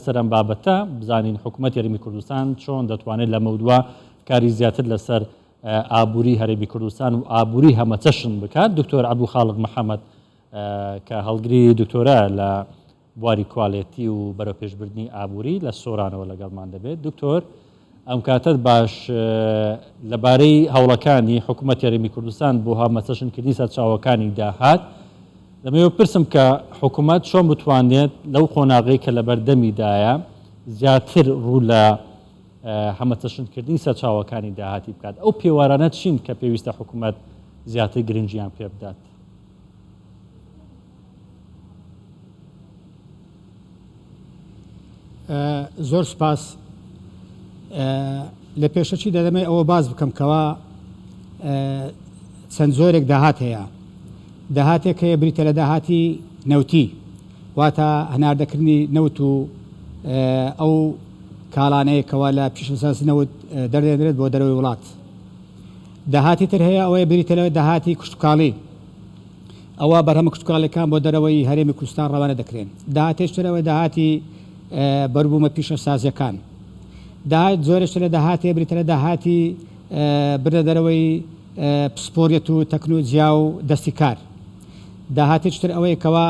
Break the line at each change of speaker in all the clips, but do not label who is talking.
سەرم بابەتە بزانین حکوومەت یاریمی کوردستان چۆن دەتوانێت لە مەودووە کاری زیاتر لەسەر ئابووری هەرێمی کوردستان و ئابووری هەمەچەشن بکات. دکتۆر عەبدولخالق محەممەد کە هەڵگری دکتۆرە لە بواری کوالێتی و بەرەو پێشبردننی ئابووری لە سۆرانەوە لەگەڵمان دەبێت. دکتۆر ئەم کاتت باش لەبارەی هەوڵەکانی حکوومەت یاریمی کوردستان بۆ هەمەچەشنکردنی سەرچاوەکانی داهات دەمەوێت پرسم کە حکوومەت چۆن بتوانێت لەو قۆناغی کە لە بەردەمیدایە زیاتر ڕوو لە هەمەچەشنکردنی سەرچاوەکانی داهاتی بکات. ئەو پێوارانە چین کە پێویستە حکوومەت زیاتر گرنگیان پێ بدات؟
زۆر سپاس. لە پێشەچی دەدەمەی ئەوە باز بکەم کەوا چەند زۆرێک داهات هەیە. داهاتێک هەیە بریتە لە داهاتی نەوتی، واتە هەناردەکردنی نەوت و ئەو کاڵانەیەکەوە لە پیشەساسی نەوت دەردێنرێت بۆ دەرەوەی وڵات. داهاتی تر هەیە ئەوەیە بریتە لە داهاتی کشتتوکاڵی، ئەوە بەرهەمە کشتتوکاڵەکان بۆ دەرەوەی هەرێمی کوردستان ڕەوانە دەکرێن. داهاتێشترەوە داهاتی بەربوومە پیشەسازیەکان. داهات زۆرێشتر لە داهاتێ بریتە لە داهاتی بردە دەرەوەی پسپۆریەت و تەکنۆلۆجیا و دەستی کار. داهاتێشتر ئەوەیە کەوا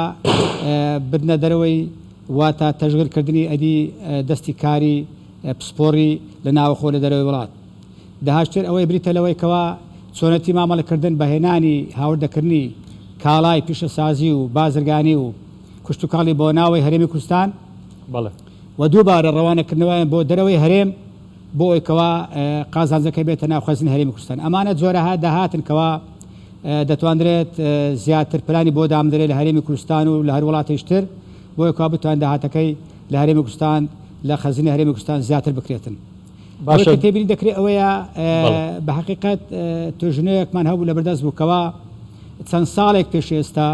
بردنە دەرەوەی واتە تەژغیرکردنی ئەدی دەستی کاری پسپۆری لە ناوەخۆ لە دەرەوەی وڵات. داهاتشتر ئەوەی بریتە لەوەی کەوا چۆنەتی مامەڵەکردن بەهێنانی هاوردەکردنی کاڵای پیشەسازی و بازرگانی و کشتتوکاڵی بۆ ناوەی هەرێمی کوردستان و دووبارە ڕەوانەکردنەوەیان بۆ دەرەوەی هەرێم بۆ ئەوکەوا قازانجەکە بێتە ناو خەزینی هەرێمی کوردستان. ئەمانە جۆرەها داهاتن کەوا دەتوانرێت زیاتر پلانی بۆ دامدرێت لە هەرێمی کوردستان و لە هەر وڵاتێشتر بۆ ئەوکەوا بتوان داهاتەکەی لە هەرێمی کوردستان لە خەزینی هەرێمی کوردستان زیاتر بکرێتن. باشە تێبینی دەکرێت ئەوەیە بە حەقیقەت توێژنەیەکمان هەبوو لە بەردەست بوو کەوا چەند ساڵێک پێش ئێستا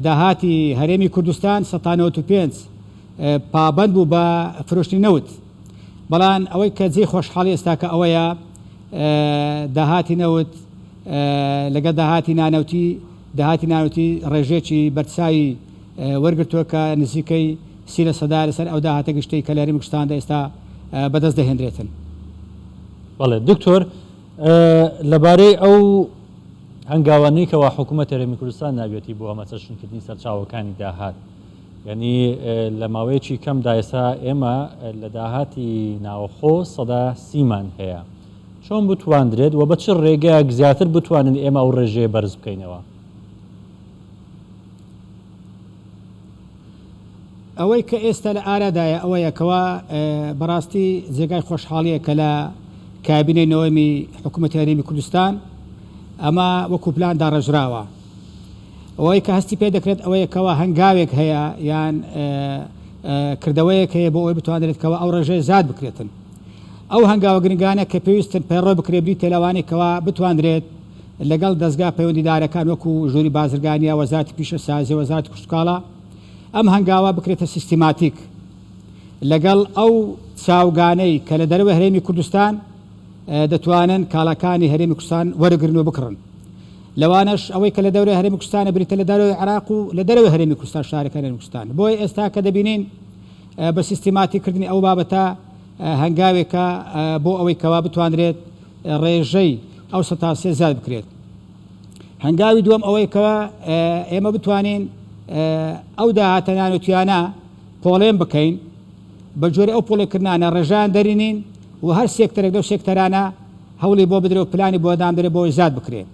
داهاتی هەرێمی کوردستان 1995 پابند بوو بە فرۆشتنی نەوت، بەڵام ئەوەی کە جێی خۆشحاڵی ئێستاکە ئەوەیە داهاتی نەوت لەگە داهاتی نانەوتی ڕێژێکی بەرچاوی وەرگرتووە کە نزیکەی 30% لەسەر ئەو داهاتە گشتەی کە لە هەرێمی کوردستاندا ئێستا بەدەست دەهێنرێتن.
بەڵێ دکتۆر، لەبارەی ئەو هەنگاوانەی کەوا حکوومەت هەرێمی کوردستان ناوێتی بۆ هەمەچەشنکردنی سەرچاوەکانی داهات، یعنی لە ماوەیەکی کەمدا ئێستا ئێمە لە داهاتی ناوەخۆ 30% هەیە. چۆن بتواندرێت و بە چ ڕێگەیەک زیاتر بتوانین ئێمە ئەو ڕێژەیە بەرز بکەینەوە؟
ئەوەی کە ئێستا لە ئارادایە ئەوەیە کەوا بەڕاستی جێگای خۆشحاڵیە کە لە کابینەی نەوەمی حکوومەتی هەرێمی کوردستان ئەمە وەکو پلان داڕێژراوە. ئەوەی کە هەستی پێ دەکرێت ئەوەیە کەوا هەنگاوێک هەیە یان کردەوەیەک هەیە بۆ ئەوەی بتوانێت کەوا ئەو ڕێژەیە زیاد بکرێتن. ئەو هەنگاوە گرنگانە کە پێویستن پەیڕۆ بکرێبری تێلاوانی کەوا بتوانرێت لەگەڵ دەستگا پەیوەندیدارەکان وەکو ژووری بازرگانیە، وەزارەتی پیشەسازی، وەزارەتی کشتتوکاڵە، ئەم هەنگاوە بکرێتە سیستیماتیک لەگەڵ ئەو چاوگانەی کە لە دەرەوەی هەرێمی کوردستان دەتوانن کاڵەکانی هەرێمی کوردستان وەرەگرن و بکڕن. لەوانش ئەوەی کە لە دەورەی هەرێمی کوردستانە بریتە لە دەرەوەی عێراق و لە دەرەوەی هەرێمی کوردستان شارەکانی هەرێمی کوردستان. بۆی ئێستا کە دەبینین بە سیستیماتیکردنی ئەو بابەتە هەنگاوێکە بۆ ئەوەی کەوا بتوانرێت ڕێژەی ئەو سەتاسیە زیاد بکرێت. هەنگاوی دووەم ئەوەی کەوا ئێمە بتوانین ئەو داهاتە نانوتیانە پۆڵێن بکەین، بە جۆرە ئەو پۆڵێکردنانە ڕێژان دەرینین و هەر سێکتەرێک لەو سێکتەرانە هەوڵی بۆ بدرێت و پلانی بۆ دامدرێت بۆی زیاد بکرێت.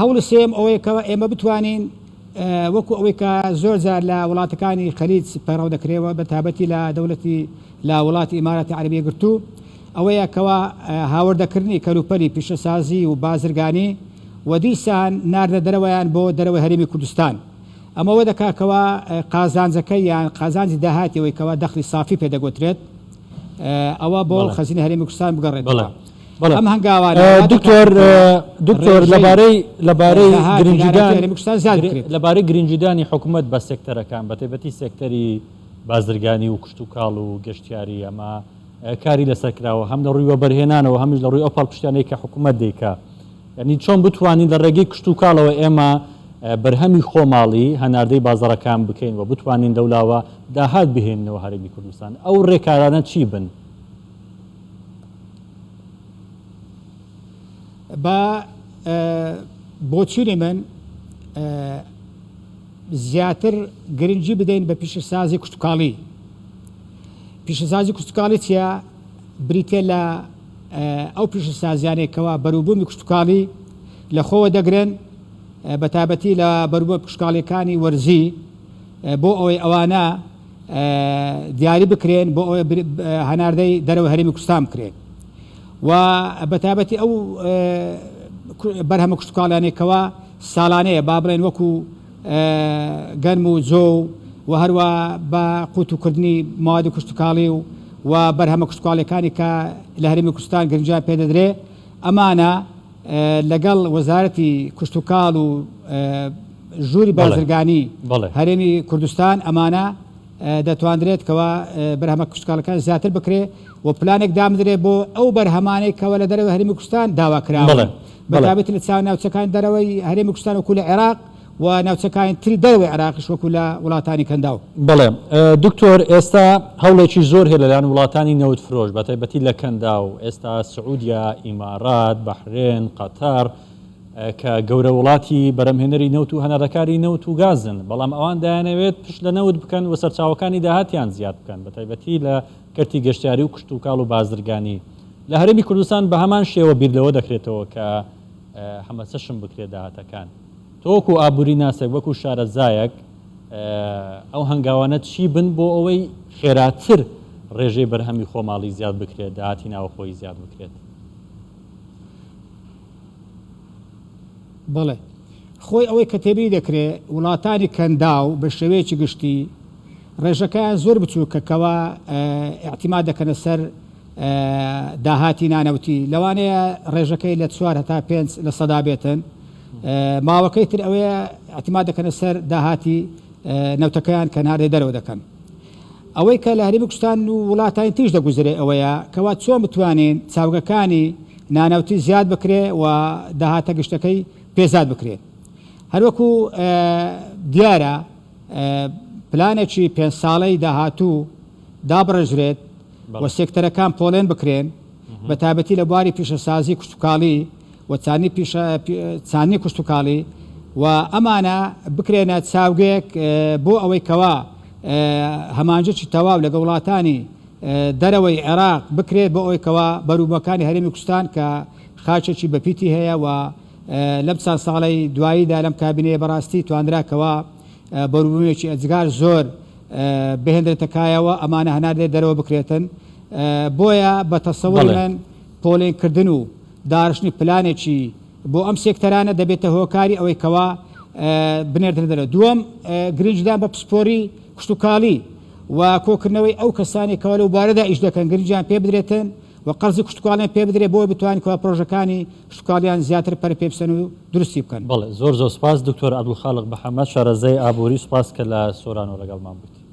هەوڵ سێم ئەوەیە کەوا ئێمە بتوانین وەکو ئەوەی کە زۆر جار لە وڵاتەکانی خەلیج پەیڕەو دەکرێەوە بە تایبەتی لە دەوڵەتی لە وڵاتی ئیماراتی عەرەبیە گرتو، ئەوەیە کەوا هاوردەکردنی کەلوپەلی پیشەسازی و بازرگانی و دیسان ناردە دەرەوەیان بۆ دەرەوەی هەرێمی کوردستان. ئەمەوە دەکاکەوە قازانجەکەی یان قازانجی داهاتیەوەی کەوا دەخلی سافی پێدەگوترێت ئەوە بۆ خەزینە هەرێمی کوردستان بگەڕێت. ئەم هەنگاوانە
دکتۆر لەبارەی گرنگجیدانی حکوومەت بە سێکتەرەکان بە تایبەتی سێکتەری بازرگانی و کشتتوکاڵ و گەشتیاری ئەمە کاری لەسەرکراوە هەم لە ڕووی وەبەرهێنانەوە هەمیش لە ڕووی ئەو پاڵپشتیانەی کە حکوومەت دەیکا. یعنی چۆن بتوانین لە ڕێگەی کشتتوکاڵەوە ئێمە بەرهەمی خۆماڵی هەناردەی بازاڕەکان بکەین و بتوانین لەولاوە داهات بهێننەوە هەرێمی کوردستان ئەو ڕێکارانە چی بن؟
بە بۆچینی من زیاتر گرنگی بدەین بە پیشەسازی کوشتتوکاڵی. پیشەسازی کوشتتوکاڵی چیە؟ بریتێ لە ئەو پیشەسازیانێکەوە بەروبوومی کوشتتوکاڵی لە خۆوە دەگرن بە تایبەتی لە بەروبووم کوشتتوکاڵیەکانی وەرزی بۆ ئەوەی ئەوانە دیاری بکرێن بۆ ئەوەی هەناردەی دەرەوە هەرێمی کوردستان بکرێن و بە تایبەتی ئەو بەرهەمە کوشتتوکاڵیانێکەوە ساڵانەیە با بڵێن وەکو گەرم و جۆ و هەروە بە قوتوکردنی موادی کوشتتوکاڵی و بەرهەمە کوشتتوکاڵیەکانی کە لە هەرێمی کوردستان گرنگیان پێدەدرێ ئەمانە لەگەڵ وەزارەتی کوشتتوکاڵ و ژووری بازرگانی هەرێمی کوردستان ئەمانە دەتواندرێت کەەوە بەرهەمە کوشتتوکاڵەکان زیاتر بکرێ و پلانێک دامدرێت بۆ ئەو بەرهەمانەی کەەوە لە دەرەوە هەرێمی کوردستان داواکراوە بەتابەتی لە چاو ناوچەکان دەرەوەی هەرێمی کوردستان وەکو لە عێراق و ناوچەکان تری دەرەوەی عێراقیش وەکو لە وڵاتانی کەنداو.
بەڵێ دکتۆر ئێستا هەوڵێکی زۆر هەیە لەلایەن وڵاتانی نەوت فرۆش بە تایبەتی لە کەنداو ئێستا سعودیا، ئیمارات، بەحرێن، قەتار کە گەورە وڵاتی بەرەمهێنەری نەوت و هەنەرەکاری نەوت و گازن، بەڵام ئەوان دایانەوێت پشت لە نەوت بکەن و سەرچاوەکانی داهاتیان زیاد بکەن بە تایبەتی لە کەرتی گەشتیاری و کوشتتوکاڵ و بازرگانی لە هەرێمی کوردستان بە هەمان شێوە بیرلەوە دەکرێتەوە کە هەمەچەشم بکرێت داهاتەکان. تۆکو ئابووری ناسێک وەکو شارەزایەک ئەو هەنگاوانە چی بن بۆ ئەوەی خێراتر ڕێژەی بەرهەمی خۆماڵی زیاد بکرێت داهاتی ناوەخۆی زیاد بکرێت؟
بەڵێ خۆی ئەوەی کە تێبیری دەکرێت وڵاتانی کەنداو بە شێوەیەکی گشتی ڕێژەکەیان زۆر بچووکەکەوە اعتیماد دەکەنە سەر داهاتی نانەوتی لەوانەیە ڕێژەکەی لە 4 هەتا 5 لە سەدا بێتن ماوەکەی تر ئەوەیە اعتیماد دەکەنە سەر داهاتی نەوتەکەیان کە ناردەی دەرەوە دەکەن. ئەوەی کە لە هەرێمی کوردستان و وڵاتانی تریش دەگوزرێ ئەوەیە کەوا چۆن بتوانین چاوگەکانی نانەوتی زیاد بکرێ و داهاتە گشتەکەی پێزاد بکرێت. هەروەکو دیارە پلانێکی 5 ساڵەی داهاتوو دابڕژرێت و سێکتەرەکان پۆڵێن بکرێن بە تایبەتی لە بواری پیشەسازی کوشتتوکاڵی و چانی کوشتتوکاڵی و ئەمانە بکرێنە چاوگەیەک بۆ ئەوەی کەوا هەمانجەی تەواو لەگە وڵاتانی دەرەوەی عێراق بکرێت بۆ ئەوەی کەوا بەروبەکانی هەرێمی کوردستان کە خاچێکی بەپیتی هەیە و لەم چند ساڵی دواییدا لەم کابینەیە بەڕاستی توانراکەوە بەروبوومێکی ئەجگار زۆر بهێنرێتەکایەوە ئەمانە هەناردێ دەرەوە بکرێتن بۆیە بە تەسەووری من پۆلێنکردن و داڕشتنی پلانێکی بۆ ئەم سێکتەرانە دەبێتە هۆکاری ئەوەی کەوا بنێردن دەرەوە. دووەم گرنجدان بە پسپۆری کوشتتوکاڵی و کۆکردنەوەی ئەو کەسانی کەوا لەو بارەدا ئیش دەکەن گرنجیان پێ بدرێتن و قەرزی کوشتتوکاڵیان پێ بدرێت بۆ بتوانین کەوا پرۆژەکانی کوشتتوکاڵیان زیاتر پەر پێبسەن و درستی بکەن.
بەڵێ زۆر سپاس دکتۆر عەبدولخالق محەممەد شارەزای ئابووری، سپاس کە لە سۆرانۆ لەگەڵمان بوویت.